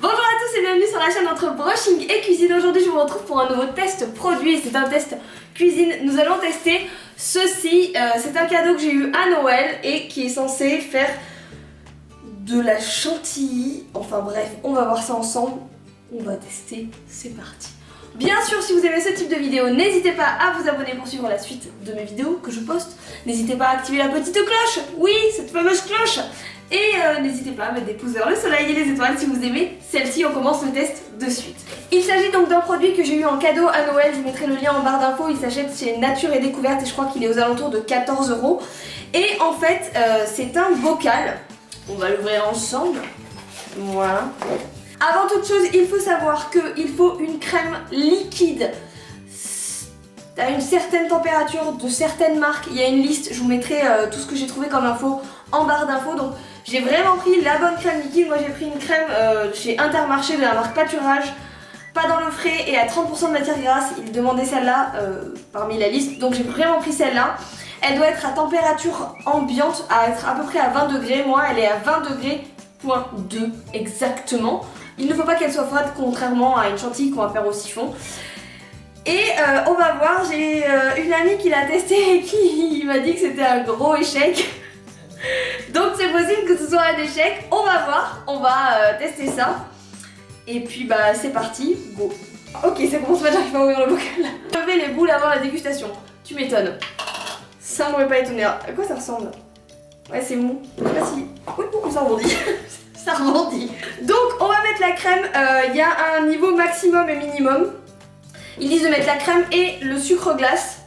Bonjour à tous et bienvenue sur la chaîne Entre Brushing et Cuisine. Aujourd'hui je vous retrouve pour un nouveau test produit. C'est un test cuisine. Nous allons tester ceci. C'est un cadeau que j'ai eu à Noël et qui est censé faire de la chantilly. Enfin bref, on va voir ça ensemble. On va tester, c'est parti. Bien sûr, si vous aimez ce type de vidéo, n'hésitez pas à vous abonner pour suivre la suite de mes vidéos que je poste. N'hésitez pas à activer la petite cloche, oui, cette fameuse cloche. Et n'hésitez pas à mettre des pouces vers le soleil et les étoiles si vous aimez celle-ci. On commence le test de suite. Il s'agit donc d'un produit que j'ai eu en cadeau à Noël. Je vous mettrai le lien en barre d'infos. Il s'achète chez Nature et Découverte et je crois qu'il est aux alentours de 14 €. Et en fait, c'est un bocal. On va l'ouvrir ensemble. Voilà. Avant toute chose, il faut savoir qu'il faut une crème liquide à une certaine température de certaines marques. Il y a une liste, je vous mettrai tout ce que j'ai trouvé comme info en barre d'infos. Donc j'ai vraiment pris la bonne crème liquide. Moi j'ai pris une crème chez Intermarché de la marque Pâturage, pas dans le frais et à 30% de matière grasse. Il demandait celle-là parmi la liste, donc j'ai vraiment pris celle-là. Elle doit être à température ambiante, à être à peu près à 20 degrés. Moi elle est à 20 degrés. .2 exactement. Il ne faut pas qu'elle soit froide, contrairement à une chantilly qu'on va faire au siphon. Et on va voir, j'ai une amie qui l'a testé et qui m'a dit que c'était un gros échec. Donc c'est possible que ce soit un échec. On va voir, on va tester ça. Et puis bah c'est parti, go. Ok, ça commence pas, j'arrive pas à ouvrir le bocal. Lever les boules avant la dégustation. Tu m'étonnes. Ça m'aurait pas étonné. À quoi ça ressemble? Ouais, c'est mou. Je sais pas si... Oui, ça rebondit. Ça rebondit. Donc, on va mettre la crème. Il y a un niveau maximum et minimum. Ils disent de mettre la crème et le sucre glace.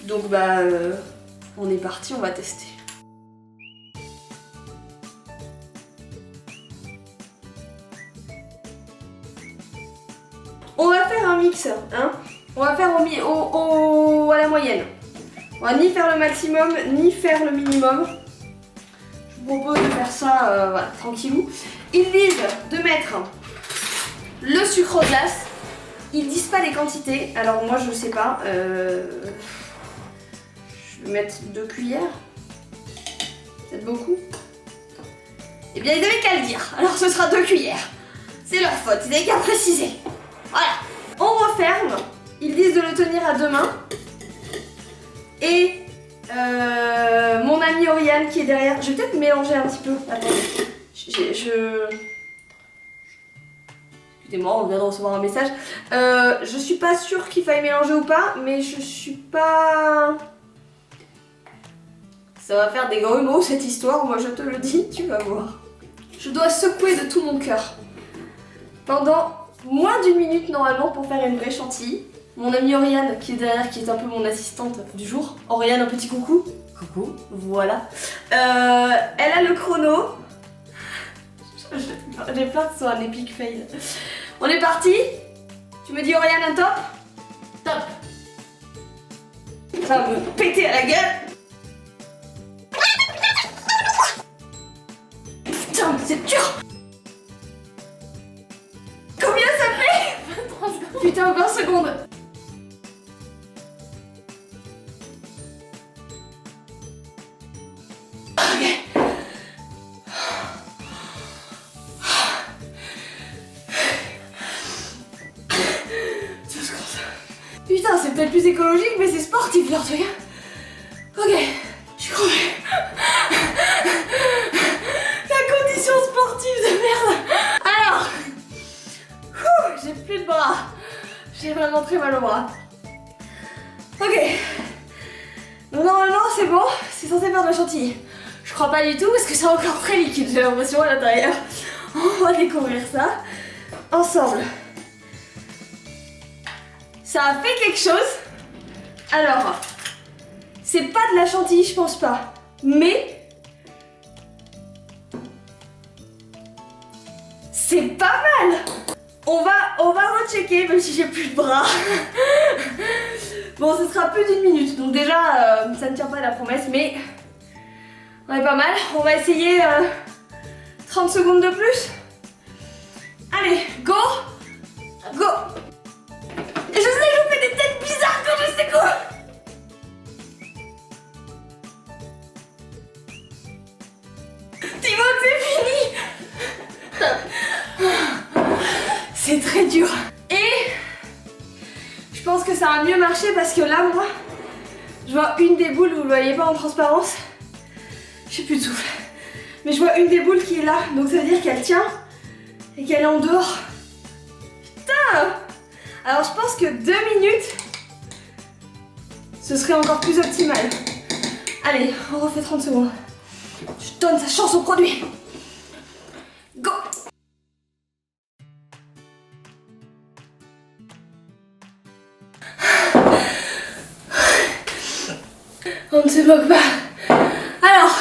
Donc, bah, on est parti, on va tester. On va faire un mix, hein. On va faire à la moyenne. On va ni faire le maximum, ni faire le minimum. Je vous propose de faire ça voilà, tranquillou. Ils disent de mettre le sucre glace. Ils disent pas les quantités. Alors moi je sais pas. Je vais mettre 2 cuillères. Peut-être beaucoup. Eh bien ils avaient qu'à le dire. Alors ce sera 2 cuillères. C'est leur faute. Ils avaient qu'à préciser. Voilà. On referme. Ils disent de le tenir à 2 mains. Et mon amie Oriane qui est derrière, je vais peut-être mélanger un petit peu. Attendez, excusez-moi, on vient de recevoir un message. Je suis pas sûre qu'il faille mélanger ou pas, mais je suis pas... Ça va faire des grumeaux cette histoire, moi je te le dis, tu vas voir. Je dois secouer de tout mon cœur pendant moins d'1 minute normalement pour faire une vraie chantilly. Mon amie Oriane qui est derrière, qui est un peu mon assistante du jour. Oriane, un petit coucou. Coucou. Voilà. Elle a le chrono. J'ai peur que ce soit un épic fail. On est parti. Tu me dis Oriane un top? Top. Ça va me péter à la gueule. Putain, mais c'est dur. Combien ça fait? 23 secondes. Putain, 20 secondes. Putain, c'est peut-être plus écologique, mais c'est sportif leur truc. Ok, je suis crevée. La condition sportive de merde. Alors, j'ai plus de bras. J'ai vraiment très mal au bras. Ok. Donc normalement c'est bon, c'est censé faire de la chantilly. Je crois pas du tout parce que c'est encore très liquide, j'ai l'impression à l'intérieur. On va découvrir ça ensemble. Ça a fait quelque chose. Alors, c'est pas de la chantilly, je pense pas. Mais c'est pas mal. On va rechecker même si j'ai plus de bras. Bon, ce sera plus d'1 minute. Donc déjà, ça ne tient pas à la promesse, mais on est pas mal. On va essayer 30 secondes de plus. Allez, go. Go. Je sais, je fais des têtes bizarres quand je sais quoi. Thibaut, c'est fini. c'est très dur. Et je pense que ça a mieux marché parce que là, moi, je vois une des boules, vous le voyez pas en transparence. J'ai plus de souffle. Mais je vois une des boules qui est là, donc ça veut dire qu'elle tient et qu'elle est en dehors. Putain! Alors je pense que 2 minutes, ce serait encore plus optimal. Allez, on refait 30 secondes. Je donne sa chance au produit. Go! On ne se moque pas. Alors,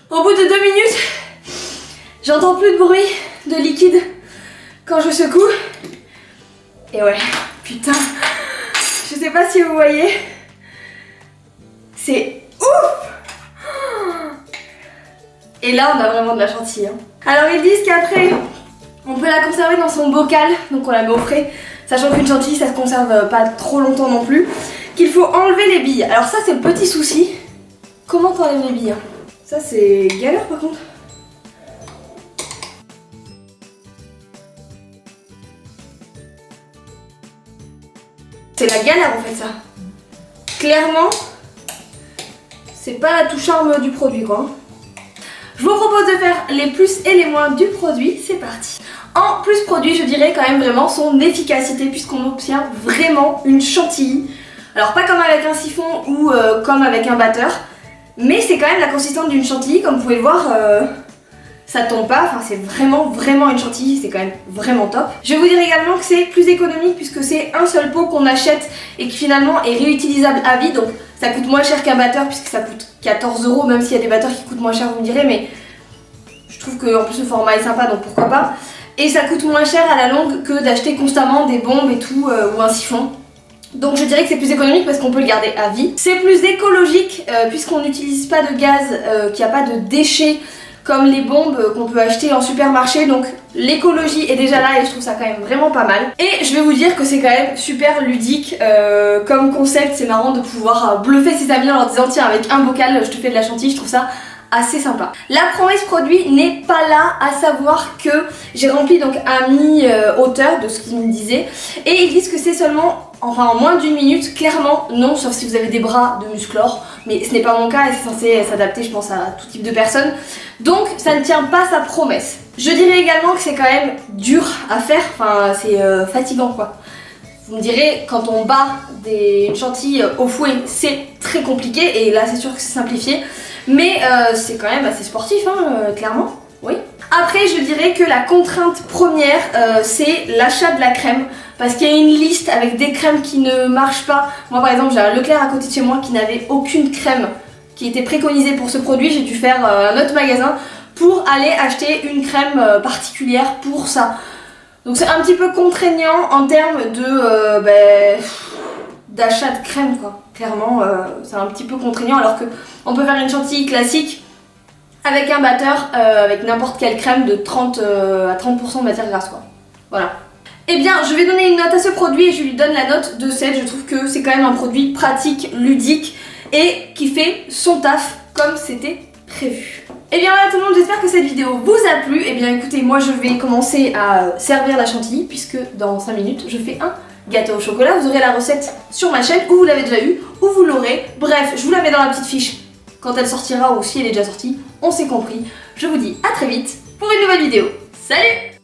au bout de 2 minutes, j'entends plus de bruit de liquide quand je secoue. Et ouais, putain, je sais pas si vous voyez, c'est ouf! Et là, on a vraiment de la chantilly. Alors, ils disent qu'après, on peut la conserver dans son bocal, donc on la met au frais, sachant qu'une chantilly, ça se conserve pas trop longtemps non plus, qu'il faut enlever les billes. Alors ça, c'est le petit souci. Comment t'enlèves les billes? Ça, c'est galère par contre. C'est la galère en fait ça. Clairement, c'est pas la touche charme du produit quoi. Je vous propose de faire les plus et les moins du produit, c'est parti. En plus produit, je dirais quand même vraiment son efficacité puisqu'on obtient vraiment une chantilly. Alors pas comme avec un siphon ou comme avec un batteur, mais c'est quand même la consistance d'une chantilly, comme vous pouvez le voir. Ça tombe pas, enfin c'est vraiment une chantilly, c'est quand même vraiment top. Je vais vous dire également que c'est plus économique puisque c'est un seul pot qu'on achète et qui finalement est réutilisable à vie, donc ça coûte moins cher qu'un batteur puisque ça coûte 14 €, même s'il y a des batteurs qui coûtent moins cher vous me direz, mais je trouve que en plus le format est sympa donc pourquoi pas. Et ça coûte moins cher à la longue que d'acheter constamment des bombes et tout ou un siphon. Donc je dirais que c'est plus économique parce qu'on peut le garder à vie. C'est plus écologique puisqu'on n'utilise pas de gaz, qu'il n'y a pas de déchets comme les bombes qu'on peut acheter en supermarché, donc l'écologie est déjà là et je trouve ça quand même vraiment pas mal. Et je vais vous dire que c'est quand même super ludique comme concept, c'est marrant de pouvoir bluffer ses amis en leur disant tiens avec un bocal je te fais de la chantilly, je trouve ça assez sympa. La promesse produit n'est pas là, à savoir que j'ai rempli donc à mi-hauteur de ce qu'ils me disaient et ils disent que c'est seulement, enfin en moins d'une minute, clairement non, sauf si vous avez des bras de musclor, mais ce n'est pas mon cas et c'est censé s'adapter je pense à tout type de personnes, donc ça ne tient pas sa promesse. Je dirais également que c'est quand même dur à faire, enfin c'est fatigant quoi. Vous me direz, quand on bat une chantilly au fouet, c'est très compliqué et là c'est sûr que c'est simplifié. Mais c'est quand même assez sportif, hein, clairement, oui. Après, je dirais que la contrainte première, c'est l'achat de la crème. Parce qu'il y a une liste avec des crèmes qui ne marchent pas. Moi, par exemple, j'ai un Leclerc à côté de chez moi qui n'avait aucune crème qui était préconisée pour ce produit. J'ai dû faire un autre magasin pour aller acheter une crème particulière pour ça. Donc c'est un petit peu contraignant en termes de... d'achat de crème quoi. Clairement c'est un petit peu contraignant alors que on peut faire une chantilly classique avec un batteur avec n'importe quelle crème de 30 à 30% de matière grasse quoi. Voilà. Eh bien je vais donner une note à ce produit et je lui donne la note de 7. Je trouve que c'est quand même un produit pratique, ludique et qui fait son taf comme c'était prévu. Et bien voilà tout le monde, j'espère que cette vidéo vous a plu. Et bien écoutez, moi je vais commencer à servir la chantilly puisque dans 5 minutes je fais un gâteau au chocolat. Vous aurez la recette sur ma chaîne ou vous l'avez déjà eu ou vous l'aurez. Bref, je vous la mets dans la petite fiche quand elle sortira ou si elle est déjà sortie. On s'est compris. Je vous dis à très vite pour une nouvelle vidéo. Salut!